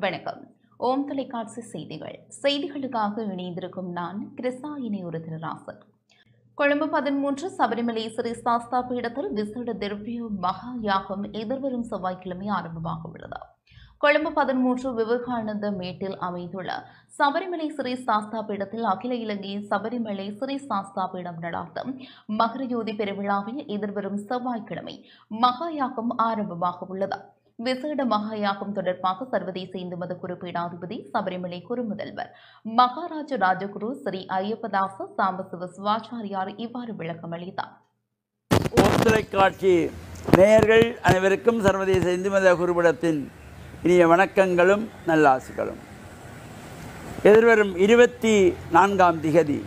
வணக்கம். ஓம் தொலைக்காட்சி செய்திகளுக்காக இணைந்திருக்கும் நான் கிருஷ்ணாயினி ஒரு திருராசன். கொழும்பு 13 சபரிமலை ஸ்ரீ சாஸ்தா பீடத்தில் விசேட திரவிய மகா யாகம் எதிர்வரும் செவ்வாய்க்கிழமை ஆரம்பமாக உள்ளது. கொழும்பு 13 விவேகானந்த மேட்டில் அமைந்துள்ள சபரிமலை ஸ்ரீ சாஸ்தா பீடத்தில் அகில இலங்கை சபரிமலை ஸ்ரீ சாஸ்தா பீடம் நடாத்தும் மகரஜோதி பெருவிழாவில் எதிர்வரும் செவ்வாய்க்கிழமை மகா யாகம் ஆரம்பமாக உள்ளது. விசேட மகாயாகம் தொடர்பாக சர்வதேச இந்து மத குறிப்பீடாதிபதி சபரிமலை குருமுதல்வர் மகாராஜ ராஜகுரு ஸ்ரீ ஐயப்பதாச சாம்பசிவ சிவாச்சாரியார் இவ்வாறு விளக்கம் அளித்தார். தொலைக்காட்சி நேயர்கள் அனைவருக்கும் சர்வதேச இந்து மத குருபீடத்தின் இனிய வணக்கங்களும் நல்லாசிகளும். எதிர்வரும் 24ஆம் திகதி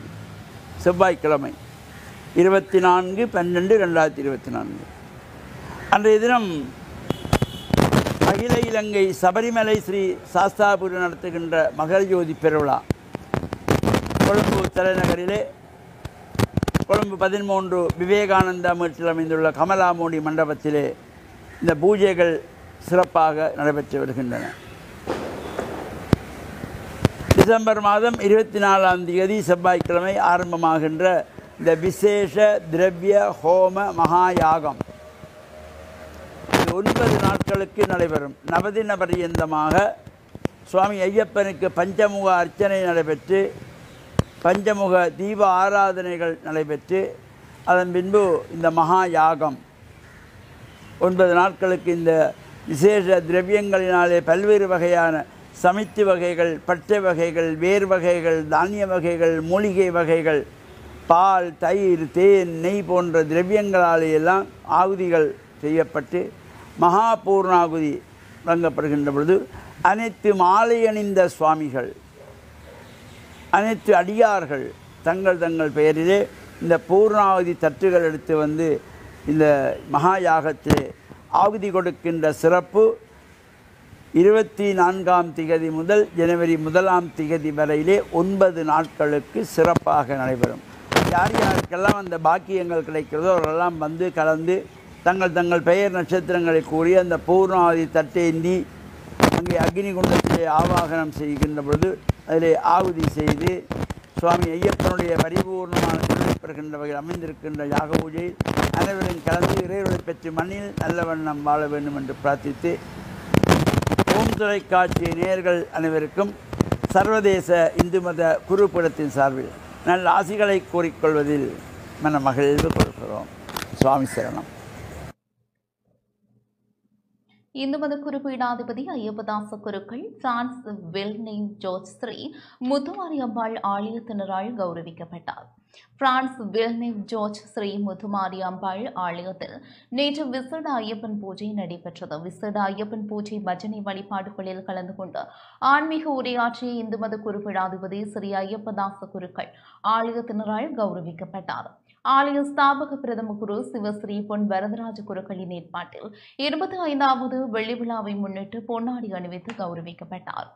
செவ்வாய்க்கிழமை 24/12/2024 அன்றைய தினம் அகில இலங்கை சபரிமலை ஸ்ரீ சாஸ்தாபுரம் நடத்துகின்ற மகரஜோதி பெருவிழா கொழும்பு தலைநகரிலே கொழும்பு 13 விவேகானந்தா மேட்டில் அமைந்துள்ள கமலாமோடி மண்டபத்திலே இந்த பூஜைகள் சிறப்பாக நடைபெற்று வருகின்றன. டிசம்பர் மாதம் 24ஆம் தேதி செவ்வாய்க்கிழமை ஆரம்பமாகின்ற இந்த விசேஷ திரவிய ஹோம மகாயாகம் 9 நாட்களுக்கு நடைபெறும். நவதின பரியந்தமாக சுவாமி ஐயப்பனுக்கு பஞ்சமுக அர்ச்சனை நடைபெற்று பஞ்சமுக தீப ஆராதனைகள் நடைபெற்று அதன் பின்பு இந்த மகா யாகம் 9 நாட்களுக்கு இந்த விசேஷ திரவியங்களினாலே பல்வேறு வகையான சமைத்து வகைகள், பட்டை வகைகள், வேர் வகைகள், தானிய வகைகள், மூலிகை வகைகள், பால், தயிர், தேன், நெய் போன்ற திரவியங்களாலேயெல்லாம் ஆகுதிகள் செய்யப்பட்டு மகா பூர்ணாகுதி வழங்கப்படுகின்ற பொழுது அனைத்து மாலை அணிந்த சுவாமிகள், அனைத்து அடியார்கள் தங்கள் பெயரிலே இந்த பூர்ணாகுதி தட்டுகள் எடுத்து வந்து இந்த மகா யாகத்திலே ஆகுதி கொடுக்கின்ற சிறப்பு 24ஆம் திகதி முதல் ஜனவரி 1ஆம் திகதி வரையிலே 9 நாட்களுக்கு சிறப்பாக நடைபெறும். யார் யாருக்கெல்லாம் அந்த பாக்கியங்கள் கிடைக்கிறதோ அவர்களெல்லாம் வந்து கலந்து தங்கள் பெயர் நட்சத்திரங்களை கூறி அந்த பூர்ணாதி தட்டேந்தி அங்கே அக்னி குண்டத்திலே ஆவாகனம் செய்கின்ற பொழுது அதிலே ஆகுதி செய்து சுவாமி ஐயப்பனுடைய பரிபூர்ணமான திருளை பெறுகின்ற வகையில் அமைந்திருக்கின்ற யாக பூஜையில் அனைவரும் கலந்து இறைவனை பெற்று மண்ணில் நல்ல வண்ணம் வாழ வேண்டும் என்று பிரார்த்தித்து ஓம் தொலைக்காட்சி நேயர்கள் அனைவருக்கும் சர்வதேச இந்து மத குருபீடத்தின் சார்பில் நல்ல ஆசிகளை கூறிக்கொள்வதில் மன மகிழ்வு கொள்கிறோம். சுவாமி சரணம். இந்து மத குறிப்பீடாதிபதி ஐயப்பதாச குருக்கள் பிரான்ஸ் வில்னேவ் ஜோர்ஜ் ஸ்ரீ முத்துமாரி அம்பாள் ஆலயத்தினரால் கௌரவிக்கப்பட்டார். பிரான்ஸ் வில்னேவ் ஜோர்ஜ் ஸ்ரீ முத்துமாரி அம்பாள் ஆலயத்தில் நேற்று விசேட ஐயப்பன் பூஜை நடைபெற்றது. விசேட ஐயப்பன் பூஜை பஜனை வழிபாடுகளில் கலந்து கொண்டு ஆன்மீக உரையாற்றிய இந்து மத குறிப்பீடாதிபதி ஸ்ரீ ஐயப்பதாச குருக்கள் ஆலயத்தினரால் கௌரவிக்கப்பட்டார். ஆலய ஸ்தாபக பிரதம குரு சிவஸ்ரீ பொன் வரதராஜ குருக்களின் ஏற்பாட்டில் 25வது வெள்ளி விழாவை முன்னிட்டு பொன்னாடி அணிவித்து கௌரவிக்கப்பட்டார்.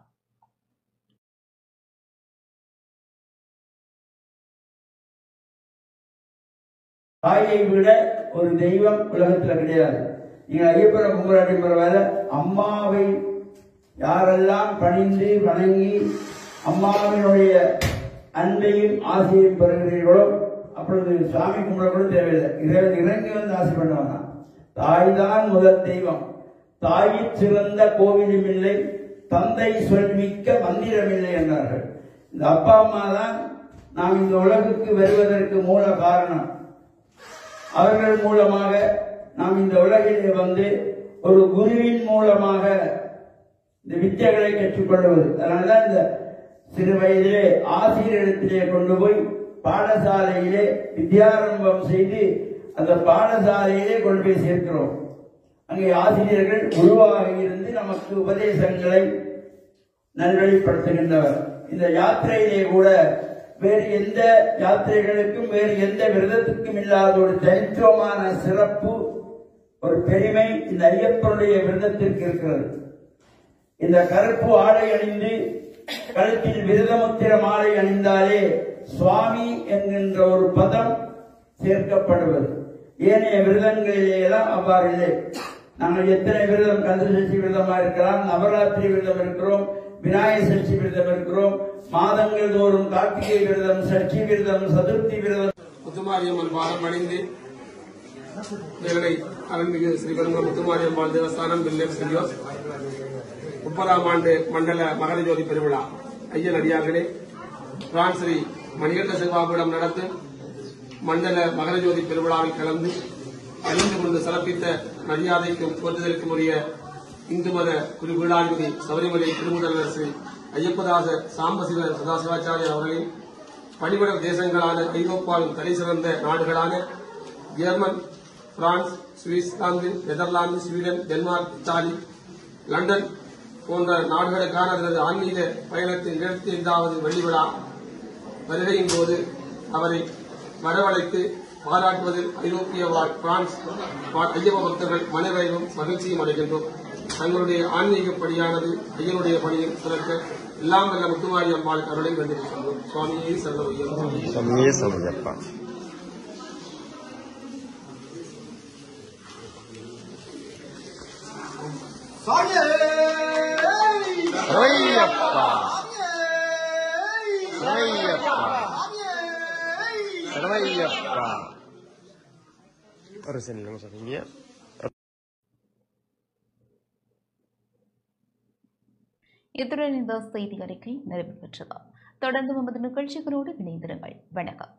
தாயை விட ஒரு தெய்வம் உலகத்தில் கிடையாது. நீங்கள் ஐயப்பனை கும்பலாட்டி பரவாயில்ல, அம்மாவை யாரெல்லாம் பணிந்து வணங்கி அம்மாவினுடைய அன்பையும் ஆசையும் பெறுகிறீர்களோ அப்பொழுது சாமி கும்பிட கூட தேவையில்லை. இறைவன் இறங்கி வந்து ஆசை பண்ணுவாங்க. தாய் தான் முதல் தெய்வம். தாயில் சிறந்த கோவிலும் இல்லை, தந்தை சொல்மிக்க மந்திரமில்லை என்றார்கள். இந்த அப்பா அம்மா தான் நாம் இந்த உலகுக்கு வருவதற்கு மூல காரணம். அவர்கள் மூலமாக நாம் இந்த உலகிலே வந்து ஒரு குருவின் மூலமாக இந்த வித்தைகளை கற்றுக்கொள்வது. அதனாலதான் இந்த சிறு வயதிலே ஆசிரியரிடத்திலே கொண்டு போய் பாடசாலையிலே வித்யாரம்பம் செய்து அந்த பாடசாலையிலே கொண்டு போய் சேர்க்கிறோம். அங்கே ஆசிரியர்கள் குருவாக இருந்து நமக்கு உபதேசங்களை நல்வழிப்படுத்துகின்றவர். இந்த யாத்திரையிலே கூட வேறு எந்த யாத்திரைகளுக்கும் வேறு எந்த விரதத்துக்கும் இல்லாத ஒரு தனித்துவமான சிறப்பு, ஒரு பெருமை இந்த ஐயப்பனுடைய விரதத்திற்கு இருக்கிறது. இந்த கருப்பு ஆடை அணிந்து கழுத்தில் விரதமுத்திர மாலை அணிந்தாலே சுவாமி என்கின்ற ஒரு பதம் சேர்க்கப்படுவது. ஏனைய விரதங்களிலே எல்லாம் அவ்வாறு இல்லை. நாங்கள் எத்தனை விரதம் கந்த சஷ்டி விரதமா இருக்கலாம், நவராத்திரி விரதம் இருக்கிறோம், விநாயகர் சஷ்டி விரதம் இருக்கிறோம், மாதங்கள் தோறும் கார்த்திகை விரதம், சஷ்டி விரதம், சதுர்த்தி விரதம். முத்துமாரியம்மன் பாதம் பணிந்து நேரடி அருள்மிகு ஸ்ரீபெருங்க முத்துமாரியம்மன் தேவஸ்தானம் வில்லேஜ் ஸ்டுடியோஸ் 30ஆம் ஆண்டு மண்டல மகர ஜோதி பெருவிழா. ஐயன் அடியார்களே, பிரான்ஸ் ஸ்ரீ மணிகண்ட செல்வாவிடம் நடத்தும் மண்டல மகர ஜோதி பெருவிழாவில் கலந்து அணிந்து கொண்டு சிறப்பித்த மரியாதைக்கும் போற்றுதலுக்கும் உரிய இந்து மத குருபீடாதிபதி சபரிமலை திருமுதல்வர் ஸ்ரீ ஐயப்பதாச சாம்பசிவ சதாசிவாச்சாரியர் அவர்களின் பணிபுரியும் தேசங்களான ஐரோப்பாவின் தலை சிறந்த நாடுகளான German, France, Switzerland, Netherlands, Sweden, Denmark, Italy, London போன்ற நாடுகளுக்கான தனது ஆன்மீக பயணத்தின் 25வது வெள்ளி விழா வருகையின் போது அவரை வரவழைத்து பாராட்டுவதில் ஐரோப்பிய வாழ் பிரான்ஸ் ஐயப்ப பக்தர்கள் மனநிறைவும் மகிழ்ச்சியும் அடைகின்றோம். தங்களுடைய ஆன்மீக பணியானது ஐயனுடைய பணியில் சிறக்க எல்லாம் வல்ல முத்துமாரி அம்பாள் அருளை வந்திருக்கின்றோம். சுவாமியே சரணமையப்பா. இத்துடன் இந்த செய்தி அறிக்கை நிறைவு பெற்றது. தொடர்ந்து நமது நிகழ்ச்சிகளோடு இணைந்திருங்கள். வணக்கம்.